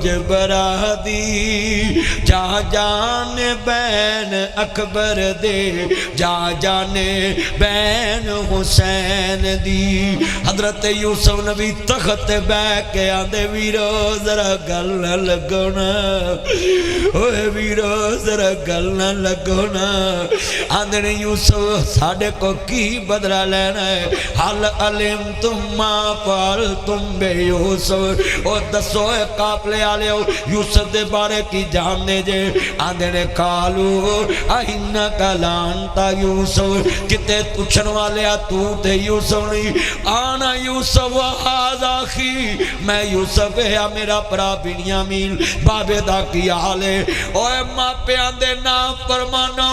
जबरादी जा जाने बैन अकबर दे जा जाने बैन हुसैन दी। हजरत यूसुफ नबी तख्त बह के आंदे वीरो जरा गल न लगो ना, ओए वीरो जरा गल न लगो ना। आंदे ने यूसुफ साडे को की बदला लेना है, हल अलिम तुम मां पाल तुम बे यूसुफ। ओ दसो काफले आले यूसुफ दे बारे की जानने जे। आंदे ने कालू अहिन्ना कलांता यूसुफ, किते पूछन वाले आ तू ते यूसुफ नहीं। आना यूसुफ हाज़ाखी, मैं यूसुफ है मेरा भरा बिन्यामीन। बाबे दा की हाल है? ओए मापियां दे नाम फरमानो।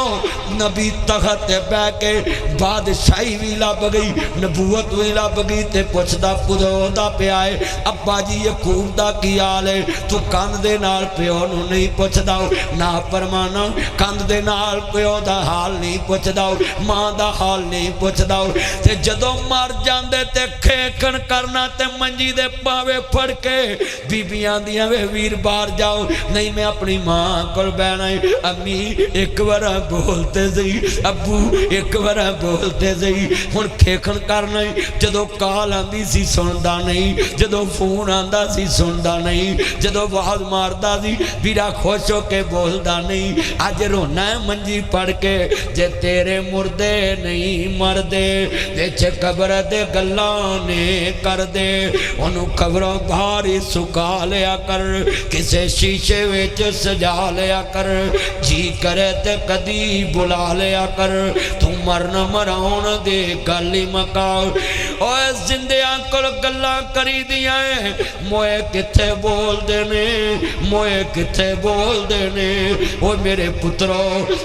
नबी तख्त बह के बादशाही भी लभ गई, नबूवत भी लभ गई, ते पुछदा पुछदा पिया है अब्बा जी यकूब दा की हाल है? तू कंध दे नाल प्यो नूं नहीं पुछदा, ना फरमाना कंध दे नाल प्यो दा हाल नहीं पुछदा, मां दा हाल नहीं पुछदा। ते जदों मर जांदे ते खेखण करना ते मंजी दे पावे फड़ के बीबियां दियां वे वीर बाहर जाओ, नहीं मैं अपनी मां कोल बहना है। अम्मी एक बार बोलते सही, अब्बू एक बार बोलते सही। हुण खेखण करना है, जदों कॉल आंदी सी सुनदा नहीं, जदों फोन आंदा सी सुनदा नहीं, जदों आवाज मारदा सी वीरा खुश हो के बोलदा नहीं। अज रोना है मंजी पड़ के, जे तेरे मुर्दे नहीं मरदे विच कब्र दे गल्लां ने कर दे। ओनू कब्रों बाहर ही सुका लिया कर, किसे शीशे विच सजा लिया कर, जी करे ते कदी बुला लिया कर। तू मरन मराउण दे गल ही मकाओ। ओए जिंदियां कोल गल्लां करी दियां मोए किथे बोलदे ने, मोए किथे बोलदे ने। ओ मेरे पुत्रो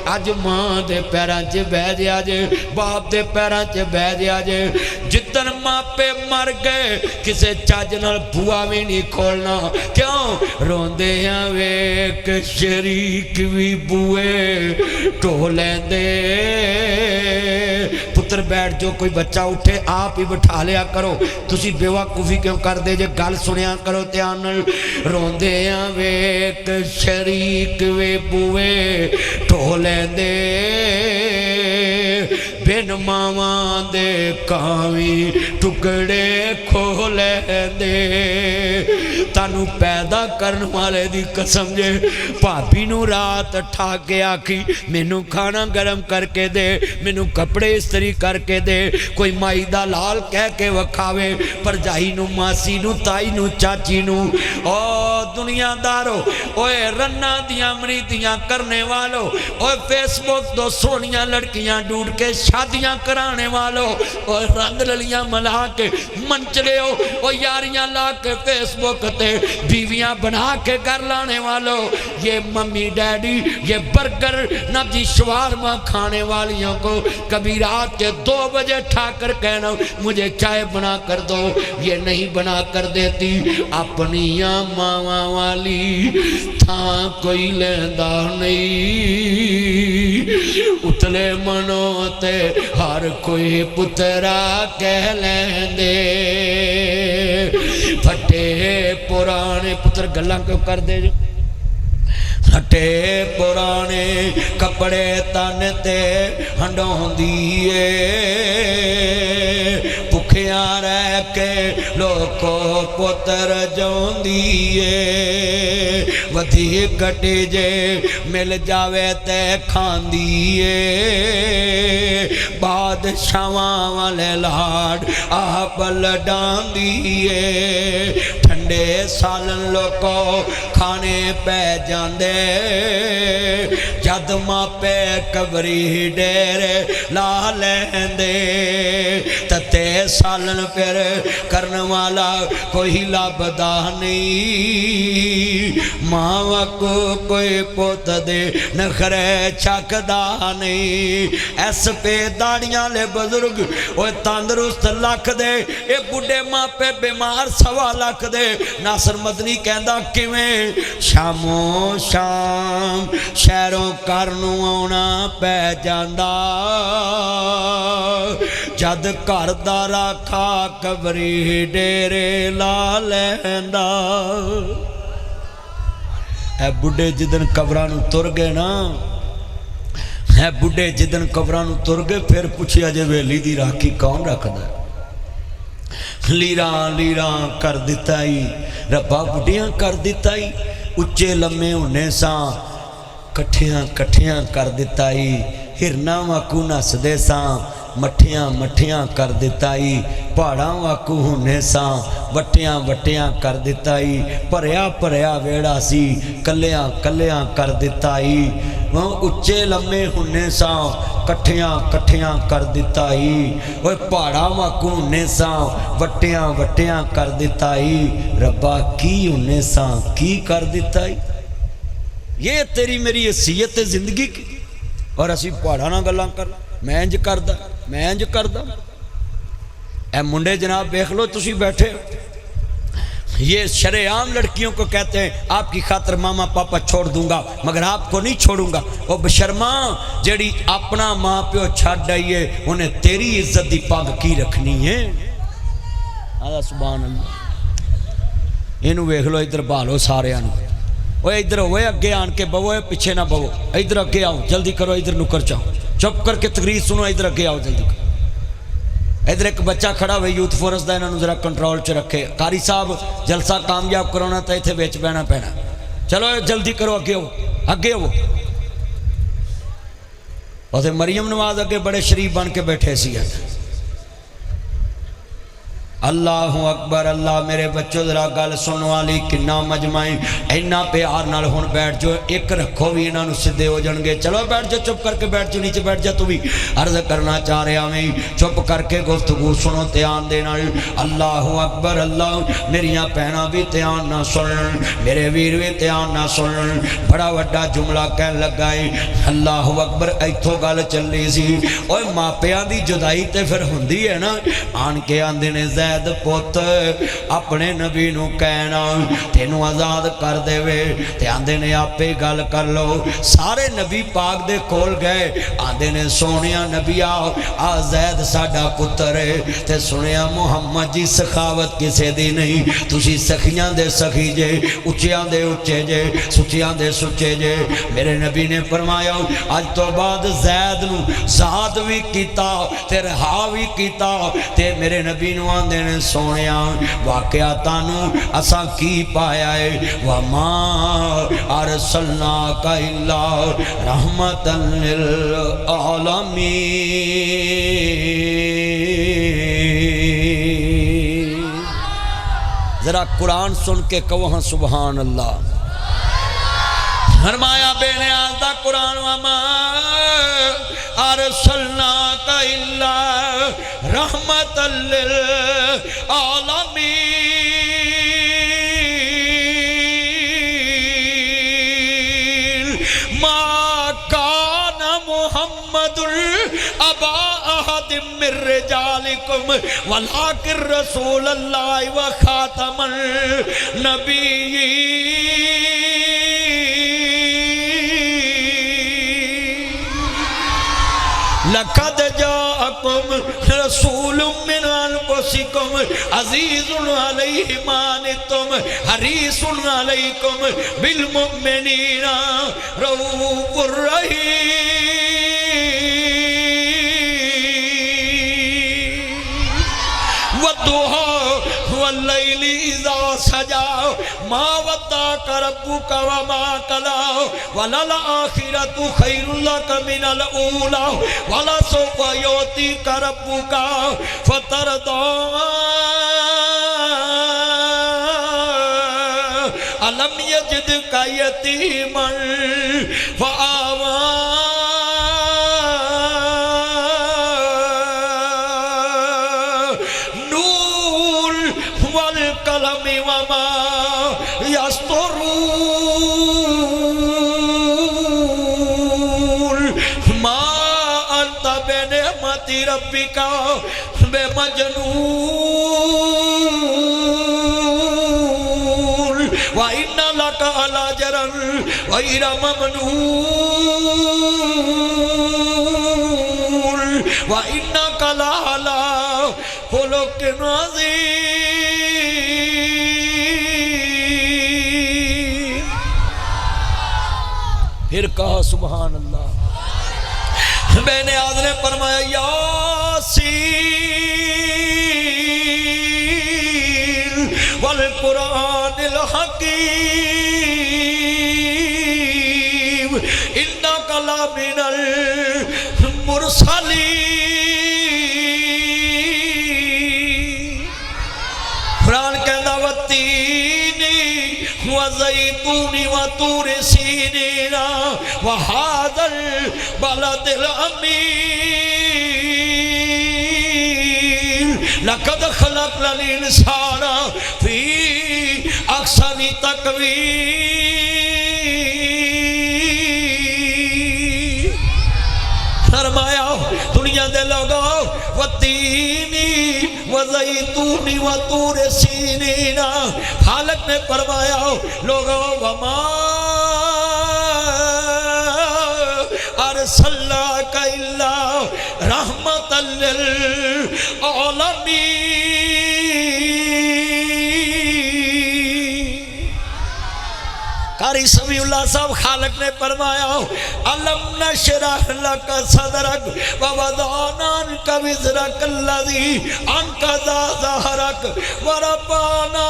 अज मां दे पैरां च बह जा जे, बाप दे पैरां च बह जा जे। जिदन मापे मर गए किसे चज नाल बुआ भी नहीं खोलना। क्यों रोंदे आ वेख शरीक भी बुए ढो लैंदे। पुत्र बैठ जो, कोई बच्चा उठे आप ही बिठा लिया करो, तुसी बेवकूफी क्यों कर दे जे, गल सुनिया करो ध्यान नाल। रोंदे आ वेख शरीक वे बुए ढो लैंदे, बिन मावां दे कावी टुकड़े खो लैंदे। तानू पैदा करन वाले दी कसम जे, भाभी नू रात ठा के आखी मैनू खाना गरम करके दे, मैनू कपड़े इस्त्री करके दे। कोई माई दा लाल कह के वखावे भरजाई नू, मासी नू, ताई नू, चाची नू। ओ दुनियादारो, ओए रन्ना दियां मरीदियां करने वालों, ओए फेसबुक तो सोनिया लड़कियां ढूंढ के शादियां कराने वालों, और रंग ललियां मला के मंचले हो, यारियां ला के फेसबुक ते बीवियां बना के घर लाने वालों, ये मम्मी डैडी ये बर्गर नब्जी शवारमा खाने वालियों को कभी रात के 2 बजे ठाकर कहना मुझे चाय बना कर दो, ये नहीं बना कर देती। अपनियां मावा वाली था कोई लेंदा नहीं, उतले मनो ते हर कोई पुत्रा कह लेंदे। फटे पुराने पुत्र गल्लां क्यों कर दे जो, फटे पुराने कपड़े तन ते हंडोंदी भुखिया रह के लोको पुत्र जोंदी वधी कटी जे मिल जावे ते खांदी बादशावां वाले लाड आप लडांदी ठंडे सालन लोको खाने पै जांदे जद मापे कबरी डेरे ला लेंदे तते सालन फिर करन वाला कोई लभदा नहीं मावा को कोई पुत दे नखरे चकदा नहीं ऐस पे दाड़ियां ले बुजुर्ग वो तंदरुस्त लख दे ये बुढ़े मापे बीमार 1.25 लाख दे नासर मदनी कहंदा किवें शामो शाम शहरों घर नूं आउणा पै जांदा जद घर दा राखा कबरी डेरे ला लैंदा ए बुढ़े जिदन कब्रां नूं तुर गए ना, है बुढ़े जिदन कब्रां नूं तुर गए, फिर पुछिया जे वेली दी राखी कौन रखदा? लीरा लीरा कर दिता ही रब्बा, बुढ़ियां कर दिता ही, उच्चे लम्मे होने सा कट्ठियां कट्ठियां कर दिता ही, हिरना वाकू नसदे सा मठियां मठियां कर दिता ही, पहाड़ा वाकू होने सा वटियां वटियां कर दिता ही, भरिया भरिया वेड़ा सी कलियां कलियां कर दिता ही, उच्चे लम्मे होने सा कट्ठियां कट्ठियां कर दिता ही, वो पहाड़ा वाकू होने सा वटियां वटियां कर दिता ही, रब्बा की होने सा की कर दिता ही। ये तेरी मेरी हैसियत है जिंदगी की, और असी पहाड़ा ना गल्लां कर, मैं इंज करदा मैं इंज करदा। ए मुंडे जनाब देख लो, तुसी बैठे ये शरेआम लड़कियों को कहते हैं आपकी खातर मामा पापा छोड़ दूंगा मगर आपको नहीं छोड़ूंगा। वो बशर्मा जेड़ी अपना माँ प्यो छड़ आई है उन्हें तेरी इज्जत की पग की रखनी है। आदा सुभान अल्लाह। इनू वेख लो, इधर भालो सारे वो इधर होए अगे आन के बवो, पिछे ना बवो, इधर अगे आओ जल्दी करो, इधर नुकर चाओ, चुप करके तकरीर सुनो, इधर अगे आओ जल्दी करो। इधर एक बच्चा खड़ा हुए यूथ फोरस का, इन्होंने जरा कंट्रोल च रखे। कारी साहब जलसा कामयाब कराना तो इतने बिच बहना पैना, चलो जल्दी करो, अगे हो अगे हो। और मरियम नवाज अगे बड़े शरीफ बन के बैठे सी। अल्लाह अकबर। अल्लाह मेरे बच्चों जरा गल सुन वाली, किन्ना मजमाई इन्ना प्यार नाल हुण बैठ जाओ, एक रखो भी इन्हों सीधे हो जाएंगे। चलो बैठ जाओ, चुप करके बैठ जाओ, नीचे बैठ जा। तू भी अर्ज करना चाह रहा मैं, चुप करके गुफ्तगू सुनो ध्यान दे नाल। अल्लाह अकबर। अल्लाह मेरिया भैनां भी ध्यान ना सुन, मेरे वीर भी ध्यान ना सुन, बड़ा वड्डा जुमला कह लगा है। अल्लाह अकबर। इत्थों गल चली सी, ओए मापियां दी जुदाई ते फिर हुंदी है ना। आन के आंदे ने पुत अपने नबी नू कहना तेनू आजाद कर देवे, ते आंदे ने आपे गल कर लो। सारे नबी पाक दे कोल गए, आंदे ने सोनिया नबिया आ जैद साडा पुत्र है, ते सुनिया मुहम्मद जी सखावत किसे दी नहीं, तुसी सखियां दे सखी जे, उच्चियां दे उच्चे जे, सुचियां दे सुचे जे। मेरे नबी ने फरमाया अज तो बाद जैद नू ज़ाद भी कीता ते रहा भी कीता, ते मेरे नबी नू आंदे ने सोनिया वाकया तानू असा की पाया है, वमा अरसलना का इल्ला रहमतन लिल आलमीन। जरा कुरान सुन के कहो हाँ सुभान अल्लाह। फरमाया बेनियाज़ दा कुरान, वमा अरसलना का इल्ला रहमतल लिल आलमीन। मा कान मुहम्मदुल अबा अहदिम मिर रिजालिकुम वलाकिन रसूलल्लाहि व खातमन नबिय्यीन। लक़द जाअकुम रसूलुम मिन अनफुसिकुम अज़ीज़ुन अलैहि मा अनित्तुम हरीसुन अलैकुम बिल मुमिनीना रऊफ़ुर रहीम। वद्दुहा वल्लैलि इज़ा सजा मा वद्दाका रब्बुका व मा कला वलल आखिरतु खैरुल लका मिनल ऊला वलसौफा यु'तीका रब्बुका फतरदा। अलम यजिदका यतीमन फआवा नून वल कलम वमा यस्तुरून मा अंत बिनिअमति रब्बिका बेमजनून व इन्ना लका अलाजरन गैर ममनून व इन्नका लअला खुलुक़िन अज़ीम। फिर कहा सुभान अल्लाह। बेनियाज ने फरमाया यासीन वल कुरानिल हकीम इन्नका लमिनल मुरसलीन। कुरान कहता वत्तीनी व ज़ैतूनी व तूर सीनीना व हाज़ल बलदिल अमीन लक़द ख़लक़नल इंसाना फ़ी अहसनि तक़वीम। फरमाया दुनिया दे लोगों वत्तीनी व ज़ैतूनी व तूर सीनीना। खालिक ने फरमाया लोगों वमा अरसलनाका इल्ला रहमतल लिल आलमीन। कारी समीउल्लाह साहब खालिक ने फरमाया अलम नशरह लका सदरक व वदअना अन्का विज़रक अल्लज़ी अनक़ज़ा ज़हरक व रफ़अना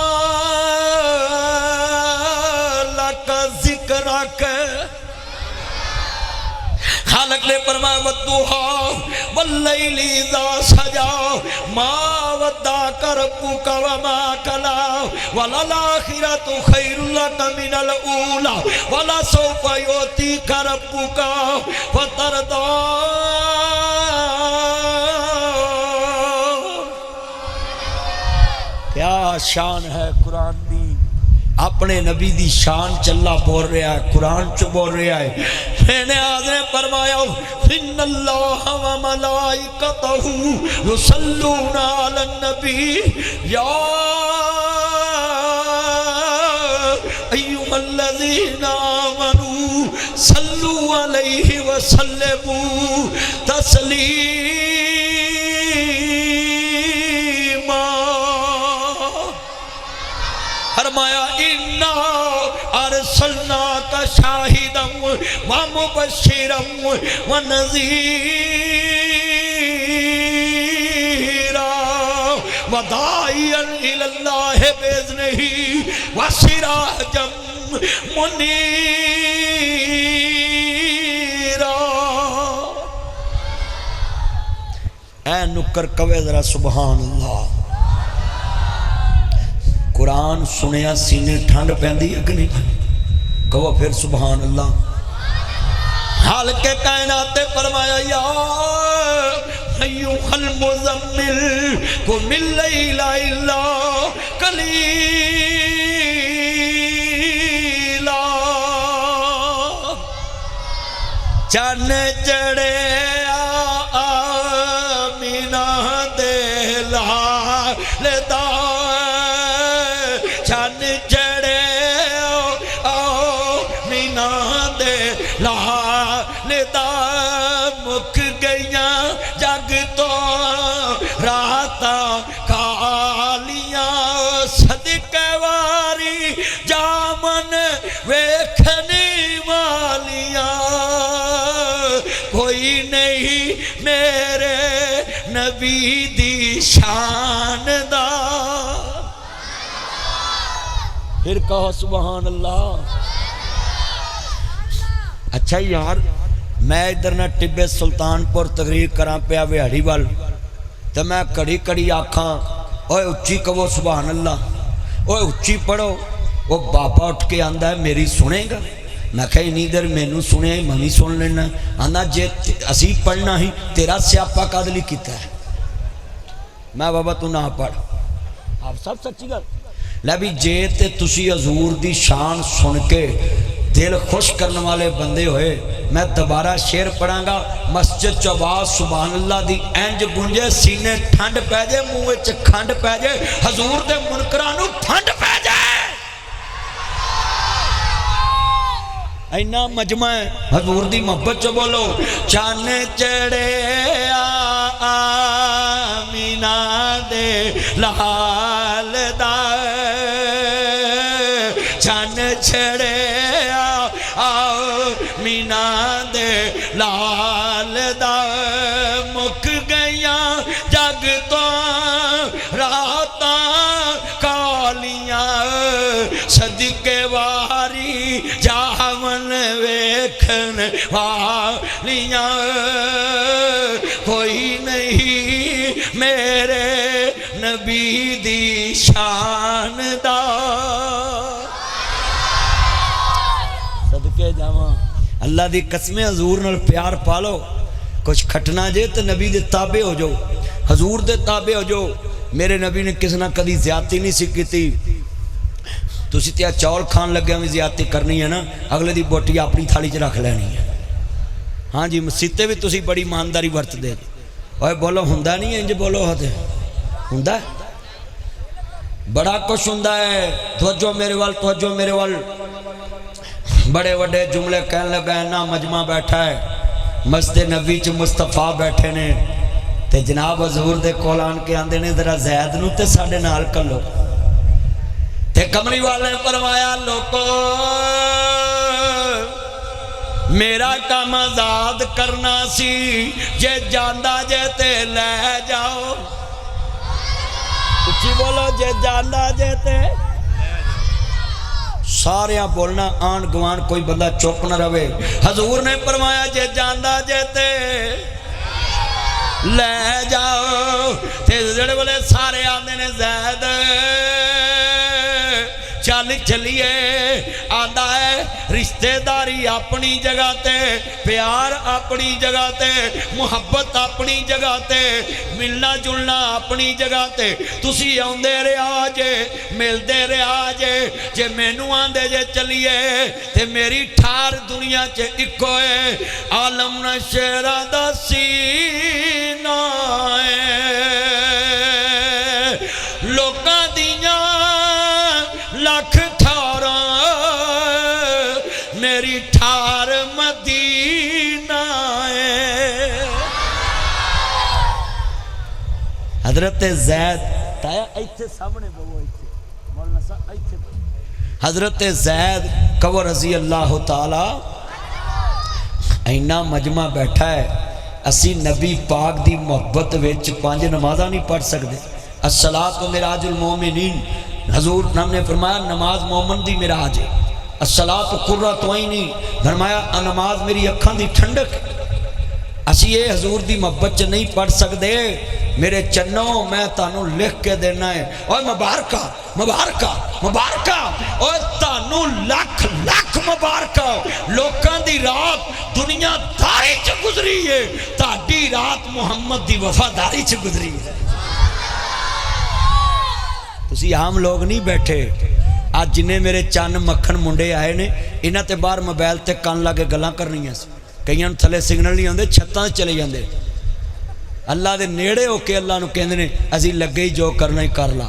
लका ज़िक्रक। खालिक ने फरमाया वद्दुहा वल्लैलि इज़ा सजा मा वद्दअका रब्बुका व मा कला वलल आखिरतु खैरुल लका मिनल ऊला वलसौफा युअतीका रब्बुका फतरदा। क्या शान है कुरान दी। अपने नबी दी शान चल्ला बोल रहा है, कुरान च बोल रहा है। मैंने आदने फरमाया इन्नल्लाह व मलाइकतहु युसल्लूना अलन नबी या अय्युहल्लज़ीना आमनू सल्लू अलैहि व सल्लिमू तस्लीमा। फरमाया इन्ना अरसलनाका शाहिदम व मुबश्शिरम व नज़ीरा व दाइयन इलल्लाहि बिइज़्निही व सिराजम मुनीरा। ऐ नुक्कर कवे जरा सुभान अल्लाह। कुरान सुनिया सीने ठंड पैंदी है कि नहीं? कहो फिर सुभान अल्लाह। हालके कायनात फरमाया या अय्युहल मुज़म्मिल कुमिल लैला इल्ला कलीला। चन चढ़े आमीना दे लालदा चन चढ़े मीना दे लालदा मुक गईया जग तो राता कालिया सदके वारी जामन वेखनी वालिया कोई नहीं मेरे नबी दी शान दा। फिर कहो सुभान अल्लाह। अच्छा यार मैं इधर ना टिब्बे सुल्तानपुर तकरीर करा पिया विहाड़ी वाल तो मैं कड़ी कड़ी आखा ओए उच्ची कहो सुभान अल्लाह, ओए उच्ची पढ़ो। वो बाबा उठ के आंदा है मेरी सुनेगा? मैं कहा इन्नी देर मैनू सुने मैं भी सुन लेना। आंदा जे असी पढ़ना ही तेरा स्यापा कद लई कीता है। मैं बाबा तू ना पढ़। आप सब सच्ची गल लै भी जे ते तुसी हजूर दी शान सुन के दिल खुश करने वाले बंदे होए मैं दोबारा शेर पढ़ांगा। मस्जिद च आवाज़ सुभान अल्लाह दी इंज गूंजे सीने ठंड पै जाए मूँह च खंड पै जाए हजूर दे मुनकरां नूं ठंड पै जाए। इन्ना मजमा है हजूर दी मोहब्बत च बोलो। चन चढ़े आमीना दे लाल दा चन छड़िया मीना दे लाल दा मुक गईया जग तो रातां कालियां सदके वारी जावन वेखन वालियां कोई नहीं मेरे नबी दी शान दा सदके जावां अल्लाह दी कसमें हजूर नाल प्यार पालो कुछ खटना जे तो नबी दे ताबे हो जाओ हजूर दे ताबे हो जाओ मेरे नबी ने किसी ना कदी ज्यादती नहीं सी कीती तुसी ते चौल खान लगे भी ज्यादती करनी है ना अगले दी बोटी अपनी थाली च रख लैनी है हाँ जी मसीते भी तुसी बड़ी ईमानदारी वरतदे ओए बोलो हुंदा नहीं इंज बोलो हते हुंदा बड़ा कुछ हुंदा है तवज्जो मेरे वाल बड़े बड़े जुमले कहन लगा ना मजमा बैठा है मस्जिद नबी च मुस्तफा बैठे ने ते जनाब हजूर दे कोल आन के आंदे ने जरा जैद नूं ते साडे नाल कलो ते कमली वाले ने फरमाया लोको मेरा काम आजाद करना सी जे जांदा जे ते ले जाओ उच्ची बोलो जे जांदा जे ते सारे बोलना आन गुआन कोई बंदा चुप न रवे हजूर ने फरमाया जे जांदा जे ते ले जाओ ते जेड़े बोले सारे आंदे ने जैद चल चलिए आंदा है रिश्तेदारी अपनी जगह ते प्यार अपनी जगह ते मुहब्बत अपनी जगह ते मिलना जुलना अपनी जगह ते तुसी आउंदे रहा जे मिलते रहा जे मैनू आंदे जे चलिए ते मेरी ठार दुनिया च इको है आलम नशेरा दा सीना लोकां दियां लख ठारा मेरी ठार मदीना है हजरत जैद ताया इत्थे सामने बवो इत्थे मौलाना साहब इत्थे हजरत जैद कवर रजी अल्लाह ताला इन्ना मजमा बैठा है असी नबी पाक दी मोहब्बत विच 5 नमाज़ां नहीं पढ़ सकते अस्सलातु मिराजुल मोमिनीन हजूर नाम ने फरमाया नमाज मोमन दी मिराज है अस्सलातु कुर्रतु ऐनी फरमाया नमाज मेरी अखां दी ठंडक असी ये हजूर दी मोहब्बत च नहीं पढ़ सकते मेरे चन्नो मैं तानू लिख के देना है और मुबारका मुबारका मुबारका और तानू लख लख मुबारका लोकां दी रात दुनियादारी च गुजरी है ताडी रात मुहम्मद दी वफादारी च गुजरी है तुसी आम लोग नहीं बैठे आज जिन्हें मेरे चन्न मक्खन मुंडे आए ने इन्हां ते बाहर मोबाइल ते कान ला के गल्लां करनियां कईयां नूं थले सिग्नल नहीं आउंदे छत्तां ते चले जांदे अल्लाह दे नेड़े होके अल्लाह नूं कहंदे ने असीं लगे ही जो करना ही कर ला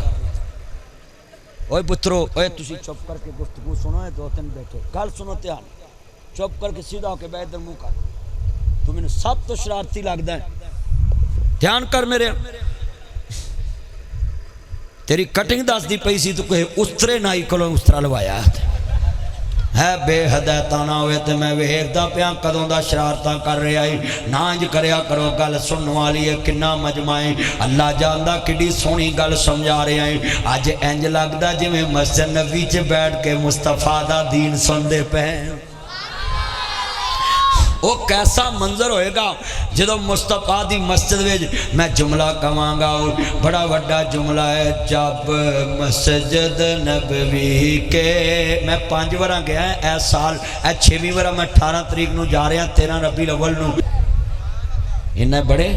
ओए पुत्रो ओए तुसी चुप करके गुफ्तगू सुनो है 2-3 बैठे गल सुनो ध्यान चुप करके सीधा होके बैठ इधर मुंह कर तू मैनूं सब तो शरारती लगदा है ध्यान कर मेरे तेरी कटिंग दसदी पई सी तू कहे उस्तरे नाई कोलों उस्तरा लवाया है बेहदायत ना होए तो मैं वेखदा पिया कदों दा शरारतां कर रहा है ना इंज करया करो गल सुनने वाली है किन्ना मजमा है अल्लाह जानदा किड्डी सोहनी गल समझा रहा है अज इंज लगदा जिवें मस्जिद नबी च बैठ के मुस्तफा दा दीन सुनदे पे वो कैसा मंजर होएगा जो मुस्तफा दी मस्जिद में मैं जुमला कहांगा बड़ा वड्डा जुमला है जब मस्जिद नबवी के मैं 5 बार गया ऐ साल ऐ 6वीं बार मैं 18 तरीक नूं जा रहा 13 रबी अव्वल नूं इन्ने बड़े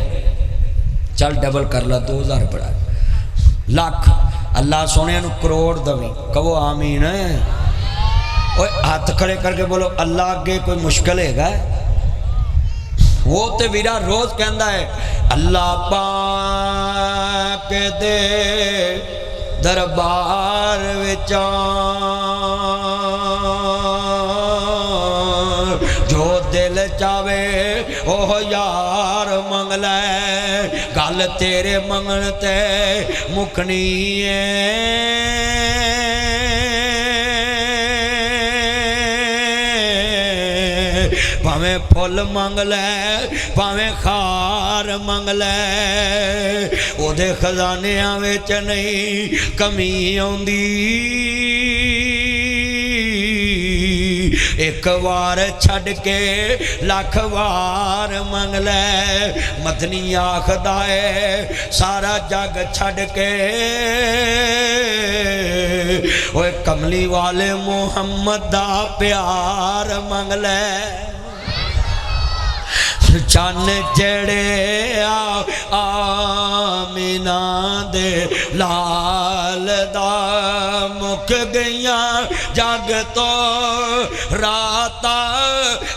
चल डबल कर ला 2000 बड़ा लाख अल्लाह सोने नूं करोड़ दवी कहो आमीन ओए हाथ खड़े करके बोलो अल्लाह अगे कोई मुश्किल हैगा वो तो वीरा रोज कहता है अल्लाह पाक दे दरबार विच जो दिल चावे ओह यार मंग लै गल तेरे मंगण ते मुकनी है भावें फुल मंग लै भावें खार मंग लै ओदे खजानियां विच नहीं कमी आउंदी एक वार छड़ के लख वार मंग लै मदनी आखदा है सारा जग छड़ के ओए कमली वाले मुहम्मद दा प्यार मंग लै चन जड़े आमीना दे लाल दा मुक गईयां जग तो रात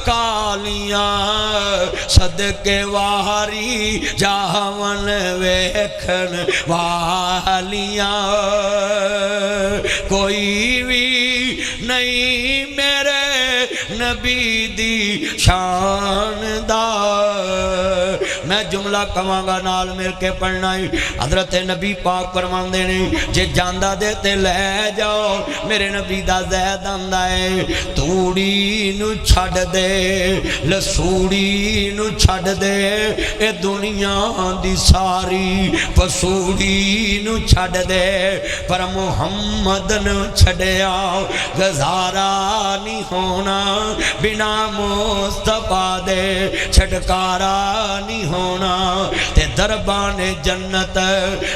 कालियां सदके वारी जावन वेखन वालियां कोई भी नहीं मेरे नबी दी शान दा मैं जुमला कवांगा नाल मिल के पढ़ना ही हजरत नबी पाक फरमांदे ने जे जांदा दे ते लै जाओ मेरे नबी दा ज़ैद आंदा है तूड़ी नू छड़ दे लसूड़ी नू छड़ दे ए दुनिया दी सारी पसूड़ी नू छड़ दे पर मुहम्मद नू छड़िया गुजारा नहीं होना बिना मुस्तफा दे छटकारा नहीं होना ते दरबाने जन्नत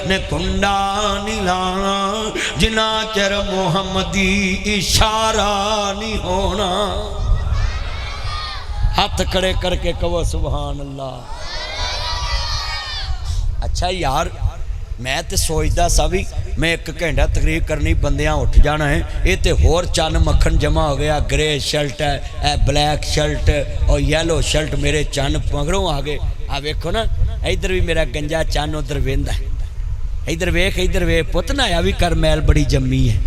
ने कुंडा नहीं लाना जिना चर मुहम्मदी इशारा नहीं होना हाथ खड़े करके कहो सुभान अल्लाह। अच्छा यार मैं तो सोचता सा भी मैं एक घंटा तकरीर करनी बंदियां उठ जाना है ये तो होर चन मक्खन जमा हो गया ग्रे शर्ट है ए ब्लैक शर्ट और येलो शर्ट मेरे चन मगरों आ गए आ वेखो ना इधर भी मेरा गंजा चन उधर वेंदा इधर वेख पुत ना आ भी कर मैल बड़ी जम्मी है।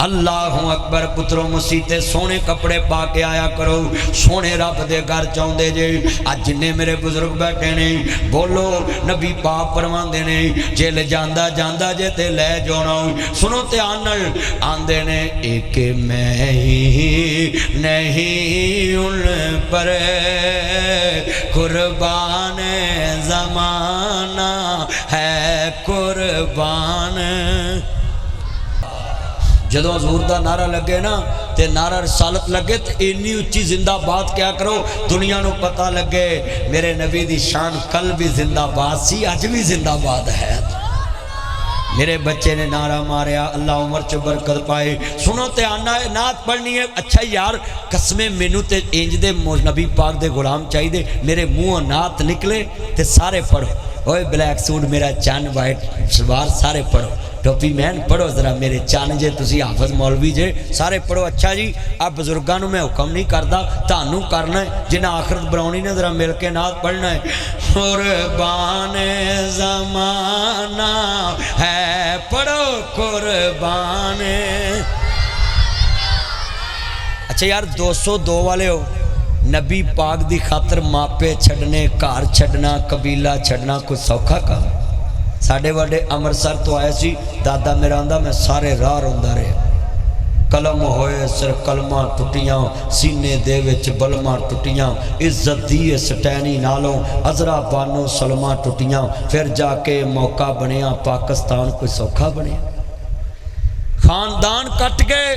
अल्लाह अकबर पुत्रों मसीते सोने कपड़े पा के आया करो सोने रब दे घर चाहते जे अज जिन्ने मेरे बुजुर्ग बैठे ने बोलो नबी पाक फरमांदे ने जे ले जांदा जांदा जे ते लै जाना सुनो ध्यान नाल आंदे ने एक मैं ही नहीं उन पर कुर्बान ज़माना है कुर्बान जदों हजूर दा नारा लगे ना ते नारा रसालत लगे तो इन्नी उच्ची जिंदाबाद क्या करो दुनिया नू पता लगे मेरे नबी दी शान कल भी जिंदाबाद सी अज भी जिंदाबाद है। मेरे बच्चे ने नारा मारिया अल्लाह उमर च बरकत पाए। सुनो ते आना है नात पढ़नी है। अच्छा यार कसमें मैनू ते इंज दे नबी पाक दे गुलाम चाहिए मेरे मुँह नात निकले ते सारे पढ़ो। ओए ब्लैक सूट मेरा चन वाइट सलवार सारे पढ़ो टोपी मैन पढ़ो जरा मेरे चन जे तुसी हाफिज मौलवी जे सारे पढ़ो। अच्छा जी अब बजुर्गों को मैं हुक्म नहीं करता तानू करना है जिन्हें आखिरत बनानी ने जरा मिल के नात पढ़ना है। कुर्बान ज़माना है पढ़ो कुर्बान। अच्छा यार 202 वाले हो नबी पाक दी खातर मापे छड़ने घर छड़ना कबीला छड़ना कुछ सौखा काम। साढ़े वाले अमृतसर तो आया सी दादा मेरा आंदा मैं सारे राह रोंदा रहा कलम होए सिर कलमा टुटियां सीने दे विच बलमा टुटियां इज्जत दी सटैनी नालों अजरा बानो सलमा टुटियां फिर जाके मौका बनया पाकिस्तान कोई सौखा बने खानदान कट गए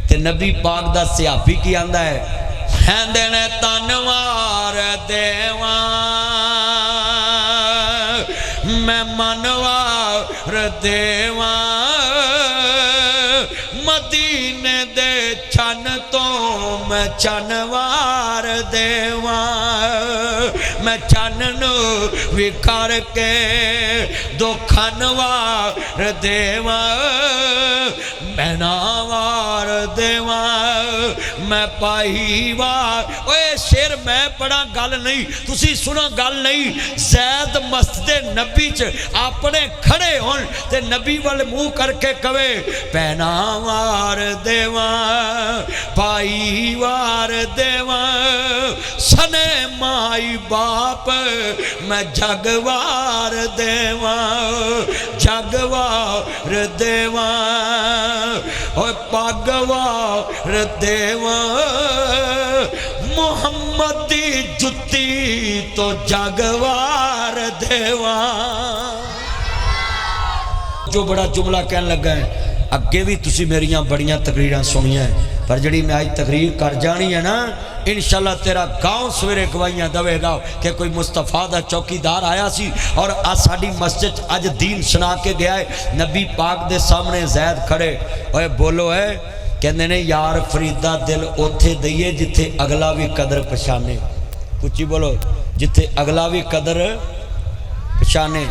ते नबी पाक दा सहाबी की आंदा है कहंदे ने तनवार देवा मैं मनवार देवा मदीने दे छन तो मैं छनवार देवा मैं छन नू विखर के दो खनवार देवा मैं नावार देवा मैं पाई वार। ओए शेर मैं पढ़ा गल नहीं तुसी सुनो गल नहीं जैद मस्जिद नबी च अपने खड़े होन ते नबी वाल मुंह करके कवे पहनावार देवा पाई वार देवा सने माई बाप मैं जगवार देवा जगवार देवा और पगवार देवा मुहम्मद दी जुत्ती तो जगवार देवा। जो बड़ा जुमला कहन लगा है, अगे भी तुसी मेरिया बड़ियां तकरीरां सुनिया है, पर जी मैं अज तकरीर कर जानी है ना, इंशाअल्लाह तेरा गाँव सवेरे गवाहियां देगा कि कोई मुस्तफा दा चौकीदार आया सी और आज साडी मस्जिद अज दीन सुना के गया है। नबी पाक दे सामने जैद खड़े ओए बोलो है, कहते ने यार फरीदा दिल उथे दईए जिथे अगला भी कदर पछाने। उच्ची बोलो, जिथे अगला भी कदर पछाने।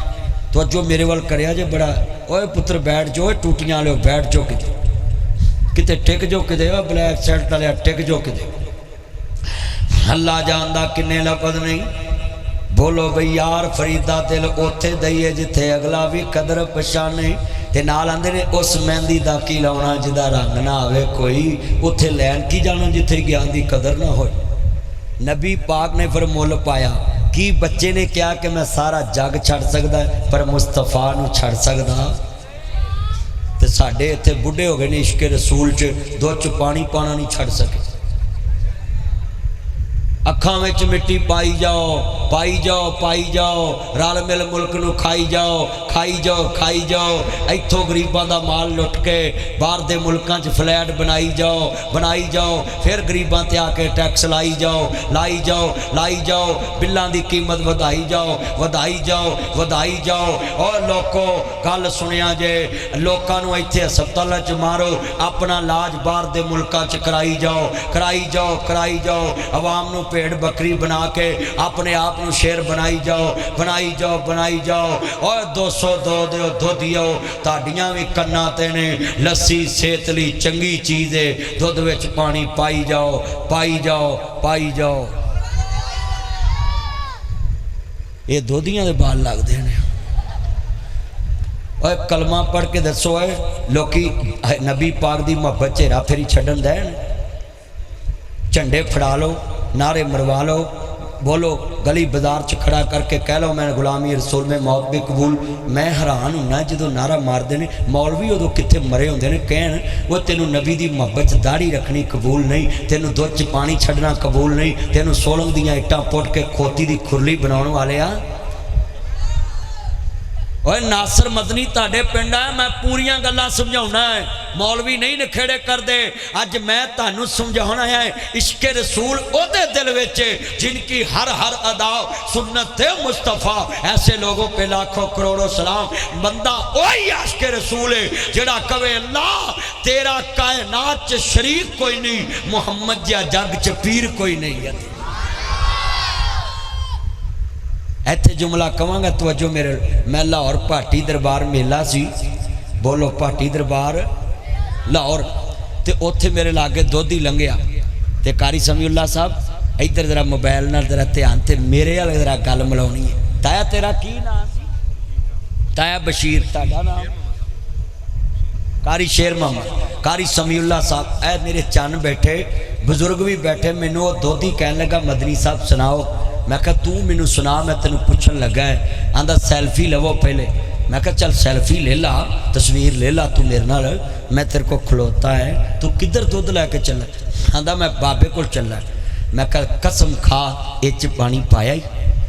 तो जो मेरे वाल करिया जे बड़ा, ओए पुत्र बैठ जाओ, टूटियां लो बैठ जाओ, किते टिक जाओ, किते ब्लैक शर्ट वाले टिक जाओ, किते अल्लाह जानदा किन्ने लफज नहीं। बोलो बई यार फरीदा दिल उथे दईए जिथे अगला भी कदर पछाने। ते नाल आंदे ने उस मेहंदी दा की लाउणा जिदा रंग ना आवे कोई, उथे लैन की जाना जिथे ज्ञान दी कदर ना होए। नबी पाक ने फिर मुल पाया कि बच्चे ने क्या कि मैं सारा जग छड़ सकदा पर मुस्तफा नूं छड़ सकदा। ते साडे इत्थे बुढ़े हो गए ने इश्क रसूल च, दुध च पानी पाना नहीं छड़ सके। अखां विच मिट्टी पाई जाओ, पाई जाओ, पाई जाओ, रल मिल मुल्क नूं खाई जाओ, खाई जाओ, खाई जाओ। इत्थों गरीबां दा माल लुट के बाहर दे मुल्कां च फ्लैट बनाई जाओ, बनाई जाओ, फिर गरीबां ते आके टैक्स लाई जाओ, लाई जाओ, लाई जाओ, बिल्लां दी कीमत वधाई जाओ, वधाई जाओ, वधाई जाओ। और लोगों गल सुनिया जे, लोकां नूं इत्थे हस्पतालां च मारो, अपना इलाज बाहर दे मुल्कां च कराई जाओ, कराई जाओ, कराई जाओ। अवाम नूं भेड़ बकरी बना के अपने आप को शेर बनाई जाओ, बनाई जाओ, बनाई जाओ। और 200 दो दुधियो ताड़ियां भी कन्ना ते ने, लस्सी सेहत लई चंगी चीज़ है, दुध विच पानी पाई जाओ, पाई जाओ, पाई जाओ। ये दोधियां दे बाल लगदे ने। और कलमा पढ़ के दसो है लोकी नबी पाक दी मुहब्बत चेरा फेरी छड्डन दैन? झंडे फड़ा लो, नारे मरवा लो, बोलो गली बाजार च खड़ा करके कह लो मैं गुलामी रसूल में मौत भी कबूल। मैं हैरान होना जो नारा मारते हैं मौलवी उदों कितने मरे होंगे ने, कहन वो तेनों नबी की मुहब्बत दाढ़ी रखनी कबूल नहीं, तेनों दुध च पानी छड्डना कबूल नहीं, तेनों सोलंग दियां इट्टां पुट के खोती की खुरली बनाने वाले आ। ओए नासर मदनी ताडे पिंड है, मैं पूरियां गल्लां समझाउणा है, मौलवी नहीं नखेड़े करते। अज मैं तुहानूं समझाउणा है इश्के रसूल ओदे दिल विच जिनकी हर हर अदा सुन्नत मुस्तफ़ा। ऐसे लोगों पे लाखों करोड़ों सलाम। बंदा वही इश्के रसूल है जिहड़ा कवे अल्लाह तेरा कायनात च शरीक कोई नहीं, मुहम्मद जिहा जग च पीर कोई नहीं है। इत्थे जुमला कहांगा तवज्जो मेरे, मैं लाहौर भाटी दरबार मेला सी, बोलो भाटी दरबार लाहौर, ते उत्थे मेरे लागे दोधी लंघिया ते कारी समीउल्लाह साहब इधर जरा मोबाइल नाल जरा ध्यान ते मेरे वाले जरा गल मिलाउणी है। ताया तेरा की नाम सी? ताया बशीर। तुहाडा नाम? कारी शेर मोहम्मद। कारी समीउल्लाह साहब ऐ मेरे चन बैठे, बजुर्ग भी बैठे। मैनू दोधी कहन लगा मदनी साहब सुनाओ। मैं कहा तू मैनू सुना, मैं तेन पुछन लगा है। आंदा सैल्फी लवो पहले। मैं कहा चल सैल्फी ले ला, तस्वीर ले ला तू मेरे नाल, मैं तेरे को खलोता है, तू किधर दुध लैके चला? आंदा मैं बाबे को चला। मैं कहा कसम खा इच पानी पाया ही?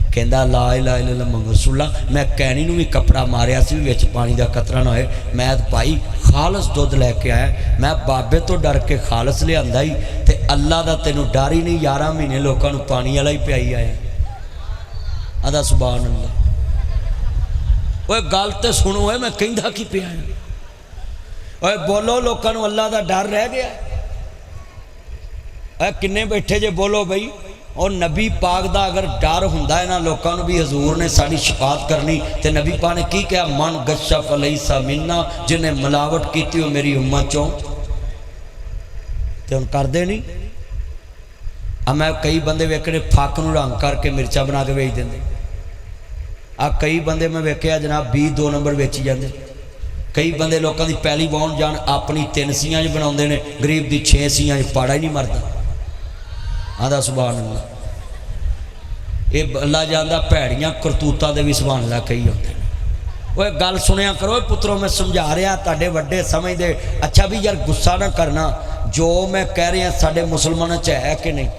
कहता ला इलाहा इल्लल्लाह मुहम्मद रसूलुल्लाह। मैं कैनी नूं भी कपड़ा मारिया सी विच पानी का कतरा ना होए, मैं पाई खालस दुध लैके आया। मैं बाबे तो डर के खालस लियांदा ही, ते अल्लाह दा तैनूं डर ही नहीं, 11 महीने लोगों नूं पानी वाला ही पियाई आया। आदा सुभान अल्लाह। ओए गल तो सुनो है, मैं कहंदा की पिया। ओए बोलो लोगों नूं अल्लाह दा डर रह गया? ए किन्ने बैठे जे बोलो बई। और नबी पाक दा अगर डर हुंदा है ना लोगों नूं भी हजूर ने साडी शिफात करनी, ते नबी पाक ने की कहा मन गशा फलैसा मिन्ना, जिन्हें मिलावट की हो मेरी उम्मत चों। ते हुण करदे नहीं। मैं कई बंदे वेखने फक नूं रंग करके मिर्चा बना के बेच देंगे। कई बंदे मैं वेख्या जनाब 20 2 नंबर बेची जाते। कई बंदे लोगों की पैली वाउण जान अपनी 3 सीआं बनाते हैं, गरीब की 6 सीआं पाड़ा ही नहीं मरदा। आदा सुभान अल्लाह। ये अल्लाह जानदा भैड़ियां करतूतां दे भी सुभान अल्लाह कही होंदे। ओए गल सुनिया करो पुत्रों, मैं समझा रहा तुहाडे वड्डे समझदे। अच्छा भी यार गुस्सा ना करना, जो मैं कह रहा साडे मुसलमानों च है कि नहीं?